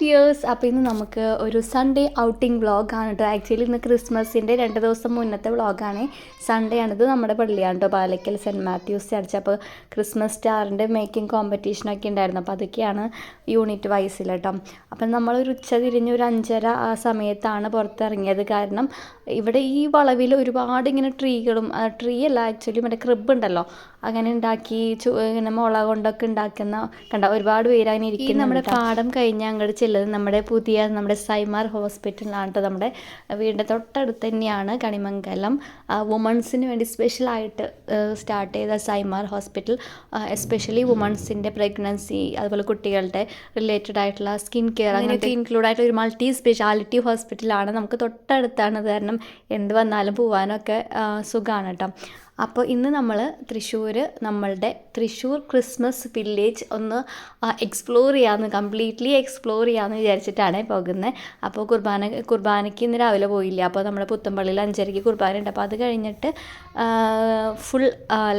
Viewers, അപ്പോൾ ഇന്ന് നമുക്ക് ഒരു സൺഡേ ഔട്ടിംഗ് വ്ളോഗാണ് കേട്ടോ. ആക്ച്വലി ഇന്ന് ക്രിസ്മസിൻ്റെ 2 ദിവസം മുന്നത്തെ വ്ളോഗാണ്. സൺഡേ ആണിത്. നമ്മുടെ പള്ളിയാണ് കേട്ടോ, പാലക്കൽ സെൻറ്റ് മാത്യൂസ് ചർച്ച്. അപ്പോൾ ക്രിസ്മസ് സ്റ്റാറിൻ്റെ മേക്കിംഗ് കോമ്പറ്റീഷനൊക്കെ ഉണ്ടായിരുന്നു. അപ്പോൾ അതൊക്കെയാണ് യൂണിറ്റ് വൈസിൽ കേട്ടോ. അപ്പം നമ്മളൊരു ഉച്ച തിരിഞ്ഞ് ഒരു 5:30 ആ സമയത്താണ് പുറത്തിറങ്ങിയത്. കാരണം ഇവിടെ ഈ വളവിൽ ഒരുപാട് ഇങ്ങനെ ട്രീ അല്ല, ആക്ച്വലി മറ്റേ ക്രിബ് ഉണ്ടല്ലോ, അങ്ങനെ ഉണ്ടാക്കി ഇങ്ങനെ മുള കൊണ്ടൊക്കെ ഉണ്ടാക്കുന്ന കണ്ട ഒരുപാട് പേര് അങ്ങനെ ഇരിക്കും. നമ്മുടെ പാടം കഴിഞ്ഞ് അങ്ങോട്ട് ചെല്ലുന്നത് നമ്മുടെ സൈമാർ ഹോസ്പിറ്റലിലാണ് കേട്ടോ. നമ്മുടെ വീടിൻ്റെ തൊട്ടടുത്ത് തന്നെയാണ് കണിമംഗലം വുമൺസിന് വേണ്ടി സ്പെഷ്യലായിട്ട് സ്റ്റാർട്ട് ചെയ്ത സൈമാർ ഹോസ്പിറ്റൽ. എസ്പെഷ്യലി വുമൺസിൻ്റെ പ്രഗ്നൻസി, അതുപോലെ കുട്ടികളുടെ റിലേറ്റഡ് ആയിട്ടുള്ള സ്കിൻ കെയർ അങ്ങനെയൊക്കെ ഇൻക്ലൂഡ് ആയിട്ട് ഒരു മൾട്ടി സ്പെഷ്യാലിറ്റി ഹോസ്പിറ്റലാണ്. നമുക്ക് തൊട്ടടുത്താണ്. അത് കാരണം എന്ത് വന്നാലും പോകാനൊക്കെ സുഖമാണ് കേട്ടോ. അപ്പോൾ ഇന്ന് നമ്മൾ നമ്മളുടെ തൃശ്ശൂർ ക്രിസ്മസ് വില്ലേജ് ഒന്ന് കംപ്ലീറ്റ്ലി എക്സ്പ്ലോർ ചെയ്യാമെന്ന് വിചാരിച്ചിട്ടാണ് പോകുന്നത്. അപ്പോൾ കുർബാനയ്ക്ക് ഇന്ന് രാവിലെ പോയില്ല. അപ്പോൾ നമ്മുടെ പുത്തമ്പള്ളിയിൽ 5:30 കുർബാന ഉണ്ട്. അപ്പോൾ അത് കഴിഞ്ഞിട്ട് ഫുൾ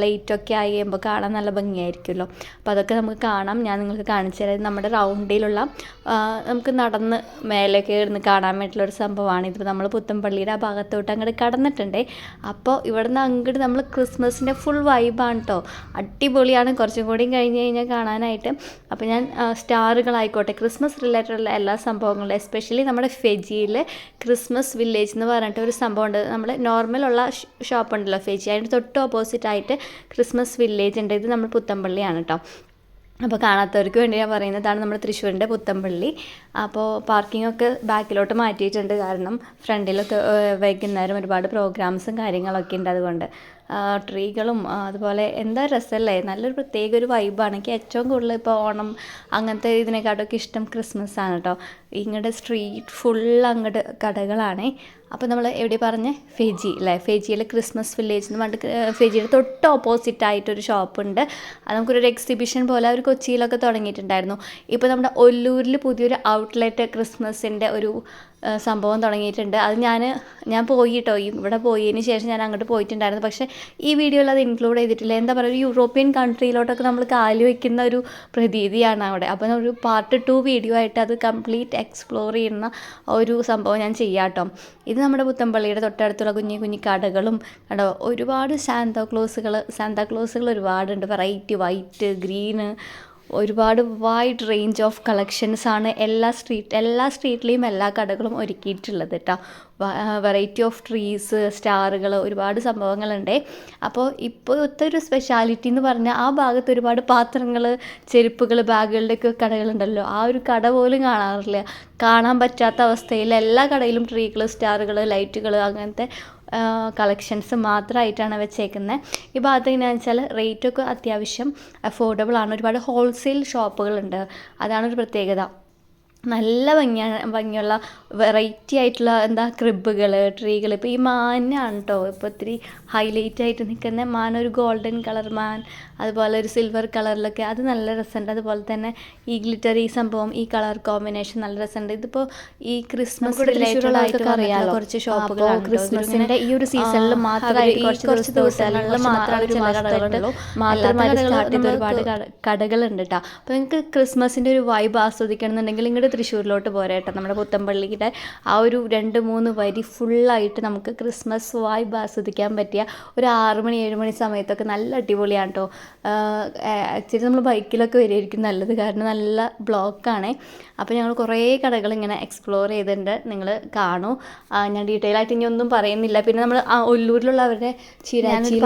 ലൈറ്റൊക്കെ ആയി കഴിയുമ്പോൾ കാണാൻ നല്ല ഭംഗിയായിരിക്കുമല്ലോ. അപ്പോൾ അതൊക്കെ നമുക്ക് കാണാം. ഞാൻ നിങ്ങൾക്ക് കാണിച്ചു തരാം. നമ്മുടെ റൗണ്ടിലുള്ള നമുക്ക് നടന്ന് മേലേക്ക് ഇരുന്ന് കാണാൻ വേണ്ടിയിട്ടുള്ളൊരു സംഭവമാണ്. ഇതിപ്പോൾ നമ്മൾ പുത്തമ്പള്ളിയുടെ ആ ഭാഗത്തോട്ട് അങ്ങോട്ട് കടന്നിട്ടുണ്ട്. അപ്പോൾ ഇവിടുന്ന് അങ്ങോട്ട് നമ്മൾ ക്രിസ്മസിൻ്റെ ഫുൾ വൈബാണ് കേട്ടോ. അടിപൊളിയാണ്. കുറച്ചും കൂടിയും കഴിഞ്ഞ് കഴിഞ്ഞാൽ കാണാനായിട്ട്. അപ്പോൾ ഞാൻ സ്റ്റാറുകളായിക്കോട്ടെ, ക്രിസ്മസ് റിലേറ്റഡുള്ള എല്ലാ സംഭവങ്ങളും, എസ്പെഷ്യലി നമ്മുടെ ഫെജിയിൽ ക്രിസ്മസ് വില്ലേജ് എന്ന് പറഞ്ഞിട്ട് ഒരു സംഭവമുണ്ട്. നമ്മൾ നോർമലുള്ള ഷോപ്പുണ്ടല്ലോ ഫെജി, അതിൻ്റെ തൊട്ട് ഓപ്പോസിറ്റായിട്ട് ക്രിസ്മസ് വില്ലേജ് ഉണ്ട്. ഇത് നമ്മൾ പുത്തമ്പള്ളിയാണ് കേട്ടോ. അപ്പോൾ കാണാത്തവർക്ക് വേണ്ടി ഞാൻ പറയുന്നതാണ് നമ്മുടെ തൃശ്ശൂരിൻ്റെ പുത്തമ്പള്ളി. അപ്പോൾ പാർക്കിങ്ങൊക്കെ ബാക്കിലോട്ട് മാറ്റിയിട്ടുണ്ട്. കാരണം ഫ്രണ്ടിലൊക്കെ വൈകുന്നേരം ഒരുപാട് പ്രോഗ്രാംസും കാര്യങ്ങളൊക്കെ ഉണ്ട്. അതുകൊണ്ട് ട്രീകളും അതുപോലെ എന്താ രസമല്ലേ, നല്ലൊരു പ്രത്യേക ഒരു വൈബാണ്. എനിക്ക് ഏറ്റവും കൂടുതൽ ഇപ്പോൾ ഓണം അങ്ങനത്തെ ഇതിനെക്കാട്ടൊക്കെ ഇഷ്ടം ക്രിസ്മസ് ആണ് കേട്ടോ. ഇങ്ങോട്ട് സ്ട്രീറ്റ് ഫുൾ അങ്ങോട്ട് കടകളാണ്. അപ്പോൾ നമ്മൾ എവിടെ പറഞ്ഞ് ഫെജി അല്ലേ, ഫെജിയിൽ ക്രിസ്മസ് വില്ലേജ് എന്ന് പറഞ്ഞിട്ട് ഫെജിയുടെ തൊട്ട് ഓപ്പോസിറ്റായിട്ടൊരു ഷോപ്പുണ്ട്. അത് നമുക്കൊരു എക്സിബിഷൻ പോലെ അവർ കൊച്ചിയിലൊക്കെ തുടങ്ങിയിട്ടുണ്ടായിരുന്നു. ഇപ്പോൾ നമ്മുടെ ഒല്ലൂരിൽ പുതിയൊരു ഔട്ട്ലെറ്റ് ക്രിസ്മസിൻ്റെ ഒരു സംഭവം തുടങ്ങിയിട്ടുണ്ട്. അത് ഞാൻ പോയി കേട്ടോ. ഇവിടെ പോയതിന് ശേഷം ഞാൻ അങ്ങോട്ട് പോയിട്ടുണ്ടായിരുന്നു. പക്ഷേ ഈ വീഡിയോയിൽ അത് ഇൻക്ലൂഡ് ചെയ്തിട്ടില്ല. എന്താ പറയുക, ഒരു യൂറോപ്യൻ കൺട്രിയിലോട്ടൊക്കെ നമ്മൾ കാല് വയ്ക്കുന്ന ഒരു പ്രതീതിയാണ് അവിടെ. അപ്പോൾ ഒരു പാർട്ട് 2 വീഡിയോ ആയിട്ട് അത് കംപ്ലീറ്റ് എക്സ്പ്ലോർ ചെയ്യുന്ന ഒരു സംഭവം ഞാൻ ചെയ്യാം കേട്ടോ. ഇത് നമ്മുടെ പുത്തമ്പള്ളിയുടെ തൊട്ടടുത്തുള്ള കുഞ്ഞു കടകളും കണ്ടോ. ഒരുപാട് സാന്താക്ലോസുകൾ ഒരുപാടുണ്ട്. വെറൈറ്റി വൈറ്റ്, ഗ്രീന്, ഒരുപാട് വൈഡ് റേഞ്ച് ഓഫ് കളക്ഷൻസാണ് എല്ലാ സ്ട്രീറ്റിലെയും എല്ലാ കടകളും ഒരുക്കിയിട്ടുള്ളത് കേട്ടോ. വെറൈറ്റി ഓഫ് ട്രീസ്, സ്റ്റാറുകൾ, ഒരുപാട് സംഭവങ്ങളുണ്ട്. അപ്പോൾ ഇപ്പോഴത്തെ ഒരു സ്പെഷ്യാലിറ്റി എന്ന് പറഞ്ഞാൽ ആ ഭാഗത്ത് ഒരുപാട് പാത്രങ്ങൾ, ചെരുപ്പുകൾ, ബാഗുകളുടെയൊക്കെ കടകളുണ്ടല്ലോ. ആ ഒരു കട പോലും കാണാൻ പറ്റാത്ത അവസ്ഥയിൽ എല്ലാ കടയിലും ട്രീകൾ, സ്റ്റാറുകൾ, ലൈറ്റുകൾ, അങ്ങനത്തെ കളക്ഷൻസ് മാത്രമായിട്ടാണ് വെച്ചേക്കുന്നത്. ഈ ഭാഗത്ത് എങ്ങനെയാണെന്ന് വെച്ചാൽ റേറ്റൊക്കെ അത്യാവശ്യം അഫോർഡബിളാണ്. ഒരുപാട് ഹോൾസെയിൽ ഷോപ്പുകളുണ്ട്. അതാണൊരു പ്രത്യേകത. നല്ല ഭംഗിയുള്ള വെറൈറ്റി ആയിട്ടുള്ള ക്രിബുകൾ, ട്രീകൾ. ഇപ്പോൾ ഈ മാനാണ് കേട്ടോ ഇപ്പോൾ ഒത്തിരി ഹൈലൈറ്റ് ആയിട്ട് നിൽക്കുന്ന മാൻ. ഒരു ഗോൾഡൻ കളർ മാൻ, അതുപോലെ ഒരു സിൽവർ കളറിലൊക്കെ, അത് നല്ല രസമുണ്ട്. അതുപോലെ തന്നെ ഈ ഗ്ലിറ്ററി സംഭവം, ഈ കളർ കോമ്പിനേഷൻ നല്ല രസമുണ്ട്. ഇതിപ്പോൾ ഈ ക്രിസ്മസ് റിലേറ്റഡ് ആയിട്ട് അറിയാമല്ലോ കുറച്ച് ഷോപ്പുകളാണ്. ക്രിസ്മസിൻ്റെ ഈ ഒരു സീസണിൽ മാത്രമായിട്ട് കുറച്ച് ദിവസങ്ങളിൽ മാത്രമായിട്ട് ഒരുപാട് കടകളുണ്ട് കേട്ടോ. അപ്പോൾ നിങ്ങൾക്ക് ക്രിസ്മസിൻ്റെ ഒരു വൈബ് ആസ്വദിക്കണമെന്നുണ്ടെങ്കിൽ ഇങ്ങോട്ട് തൃശ്ശൂരിലോട്ട് പോരാട്ടോ. നമ്മുടെ പുത്തമ്പള്ളിയുടെ ആ ഒരു 2-3 വരി ഫുള്ളായിട്ട് നമുക്ക് ക്രിസ്മസ് വൈബ് ആസ്വദിക്കാൻ പറ്റിയ ഒരു 6 മണി 7 മണി സമയത്തൊക്കെ നല്ല അടിപൊളിയാണ് കേട്ടോ. ആക്ച്വലി നമ്മൾ ബൈക്കിലൊക്കെ വരുമായിരിക്കും നല്ലത്, കാരണം നല്ല ബ്ലോക്കാണ്. അപ്പോൾ ഞങ്ങൾ കുറേ കടകൾ ഇങ്ങനെ എക്സ്പ്ലോർ ചെയ്തിട്ടുണ്ട്. നിങ്ങൾ കാണൂ. ഞാൻ ഡീറ്റെയിൽ ആയിട്ട് ഇനി ഒന്നും പറയുന്നില്ല. പിന്നെ നമ്മൾ ഒല്ലൂരിലുള്ള അവരുടെ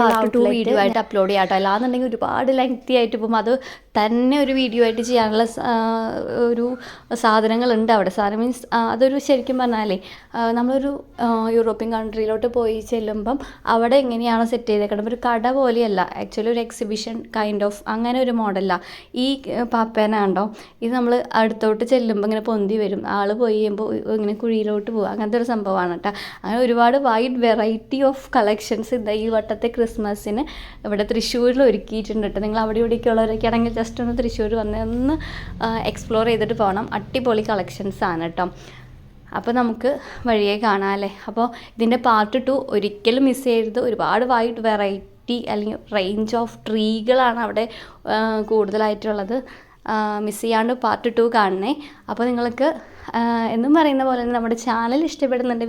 പാർട്ട് 2 വീഡിയോ ആയിട്ട് അപ്ലോഡ് ചെയ്യാം കേട്ടോ. അല്ലാന്നുണ്ടെങ്കിൽ ഒരുപാട് ലെങ്തി ആയിട്ട് പോകും. അത് തന്നെ ഒരു വീഡിയോ ആയിട്ട് ചെയ്യാനുള്ള ഒരു സാധനങ്ങളുണ്ട് അവിടെ. സാധനം മീൻസ് അതൊരു ശരിക്കും പറഞ്ഞാലേ നമ്മളൊരു യൂറോപ്യൻ കൺട്രിയിലോട്ട് പോയി ചെല്ലുമ്പം അവിടെ എങ്ങനെയാണോ സെറ്റ് ചെയ്തേക്കണം, ഒരു കട പോലെയല്ല, ആക്ച്വലി ഒരു എക്സിബിഷൻ കൈൻഡ് ഓഫ് അങ്ങനെ ഒരു മോഡലാണ്. ഈ പാപ്പേന കണ്ടോ, ഇത് നമ്മൾ അടുത്തോട്ട് ചെല്ലുമ്പോൾ ഇങ്ങനെ പൊന്തി വരും. ആൾ പോയി കഴിയുമ്പോൾ ഇങ്ങനെ കുഴിയിലോട്ട് പോകുക, അങ്ങനത്തെ ഒരു സംഭവമാണ് കേട്ടോ. അങ്ങനെ ഒരുപാട് വൈഡ് വെറൈറ്റി ഓഫ് കളക്ഷൻസ് ഈ വട്ടത്തെ ക്രിസ്മസിന് ഇവിടെ തൃശ്ശൂരിൽ ഒരുക്കിയിട്ടുണ്ട് കേട്ടോ. നിങ്ങൾ അവിടെ ഇവിടേക്ക് ഉള്ളവരൊക്കെ ആണെങ്കിൽ ജസ്റ്റ് ഒന്ന് തൃശ്ശൂർ ഒന്ന് എക്സ്പ്ലോർ ചെയ്തിട്ട് പോകണം. അടിപൊളി കളക്ഷൻസാണ് കേട്ടോ. അപ്പോൾ നമുക്ക് വഴിയെ കാണാമല്ലേ. അപ്പോൾ ഇതിൻ്റെ പാർട്ട് 2 ഒരിക്കലും മിസ് ചെയ്യരുത്. ഒരുപാട് വൈഡ് വെറൈറ്റി അല്ലെങ്കിൽ റേഞ്ച് ഓഫ് ട്രീകളാണ് അവിടെ കൂടുതലായിട്ടുള്ളത്. മിസ് ചെയ്യാണ്ട് പാർട്ട് 2 കാണണേ. അപ്പോൾ നിങ്ങൾക്ക് എന്നും പറയുന്ന പോലെ തന്നെ നമ്മുടെ ചാനൽ ഇഷ്ടപ്പെടുന്നുണ്ട്